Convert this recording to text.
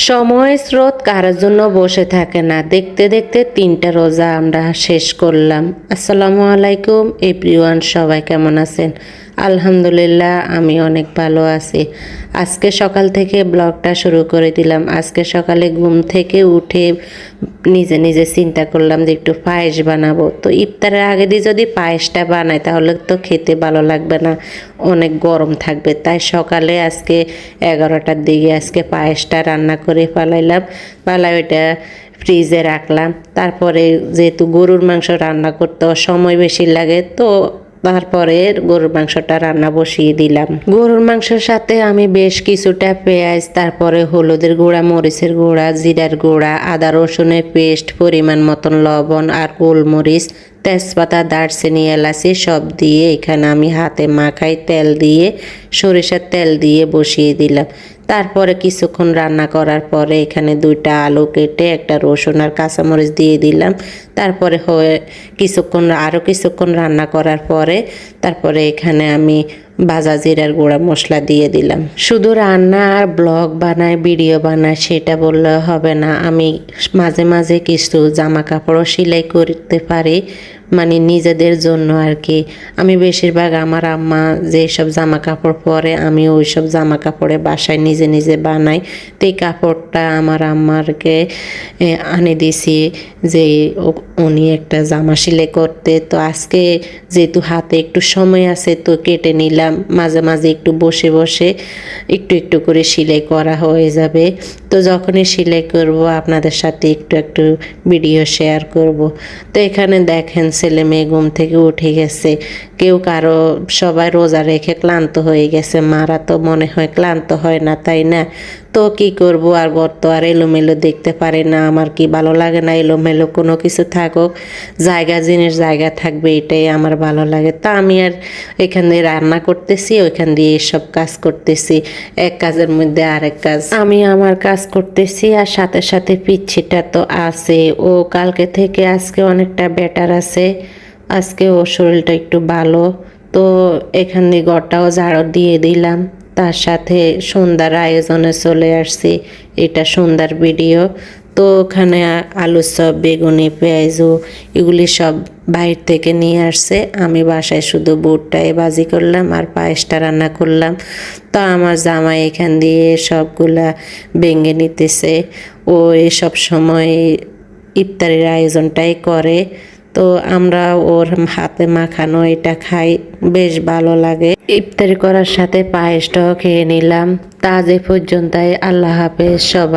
সময় স্রোত কারোর জন্য বসে থাকে না। দেখতে দেখতে 3টা রোজা আমরা শেষ করলাম। আসসালামু আলাইকুম এভরিওয়ান, সবাই কেমন আছেন? আলহামদুলিল্লাহ, আমি অনেক ভালো আছি। আজকে সকাল থেকে ব্লগটা শুরু করে দিলাম। আজকে সকালে ঘুম থেকে উঠে নিজে নিজে চিন্তা করলাম যে একটু পায়েস বানাবো। তো ইফতারের আগে দিয়ে যদি পায়েসটা বানাই তাহলে তো খেতে ভালো লাগবে না, অনেক গরম থাকবে। তাই সকালে আজকে 11টার দিকে আজকে পায়েসটা রান্না করে পালাই ওইটা ফ্রিজে রাখলাম। তারপরে যেহেতু গরুর মাংস রান্না করতে সময় বেশি লাগে, তো তারপরে গরুর মাংসটা রান্না বসিয়ে দিলাম। গরুর মাংসের সাথে আমি বেশ কিছুটা পেঁয়াজ, তারপরে হলুদের গুঁড়া, মরিচের গুঁড়া, জিরার গুঁড়া, আদা রসুনের পেস্ট, পরিমাণ মতন লবণ আর গোলমরিচ, তেজপাতা, দারচিনি, এলাচি সব দিয়ে এখানে আমি হাতে মাখাই তেল দিয়ে, সরিষার তেল দিয়ে বসিয়ে দিলাম। তারপরে কিছুক্ষণ রান্না করার পরে এখানে 2টা আলু কেটে একটা রসুন আর কাঁচামরিচ দিয়ে দিলাম। তারপরে আরও কিছুক্ষণ রান্না করার পরে তারপরে এখানে আমি ভাজা জিরার গুঁড়া মশলা দিয়ে দিলাম। শুধু রান্না আর ব্লগ বানায়, ভিডিও বানায় সেটা বললে হবে না। আমি মাঝে মাঝে কিছু জামা কাপড়ও সেলাই করতে পারি, মানে নিজেদের জন্য আর কি। আমি বেশিরভাগ আমার আম্মা যেসব জামা কাপড় পরে আমি ওই সব জামা কাপড়ে বাসায় নিজে নিজে বানাই। তো এই কাপড়টা আমার আম্মারকে আনে দিছি যে উনি একটা জামা সেলাই করতে। তো আজকে যেহেতু হাতে একটু সময় আছে তো কেটে নিলাম। মাঝে মাঝে একটু বসে বসে একটু একটু করে সেলাই করা হয়ে যাবে। তো যখনই সেলাই করব আপনাদের সাথে একটু একটু ভিডিও শেয়ার করব। তো এখানে দেখেন ছেলে মেয়ে ঘুম থেকে উঠে গেছে। সবাই রোজা রেখে ক্লান্ত হয়ে গেছে। মারা তো মনে হয় ক্লান্ত হয় না, তাই না? তো কি করব, আর ঘর তো আর এলোমেলো দেখতে পারে না। আমার কি ভালো লাগে না এলোমেলো কোনো কিছু থাকুক, জিনিস জায়গা থাকবে, এটাই আমার ভালো লাগে। তা আমি আর এখান দিয়ে রান্না করতেছি, ওইখান দিয়ে এসব কাজ করতেছি, এক কাজের মধ্যে আরেক কাজ। আমি আমার কাজ করতেছি আর সাথে সাথে পিচ্ছিটা তো আছে। ও কালকে থেকে আজকে অনেকটা বেটার আছে। আজকে ওর শরীরটা একটু ভালো। তো এখান দিয়ে ঘরটাও ঝাড়ু দিয়ে দিলাম। তার সাথে সন্ধ্যার আয়োজনে চলে আসছি। এটা সন্ধ্যার ভিডিও। তো ওখানে আলু চপ, বেগুনি, পেঁয়াজু এগুলি সব বাইরে থেকে নিয়ে আসছে। আমি বাসায় শুধু বুটটাই ভাজি করলাম আর পায়েসটা রান্না করলাম। তো আমার জামাই এখান দিয়ে সবগুলা ভেঙে নিতেছে। ও এসব সময় ইফতারের আয়োজনটাই করে। তো আমরা ওর হাতে মাখানো এটা খাই, বেশ ভালো লাগে। ইফতারি করার সাথে পায়েসটাও খেয়ে নিলাম। তা আজ এ পর্যন্তই। আল্লাহ হাফেজ সবাই।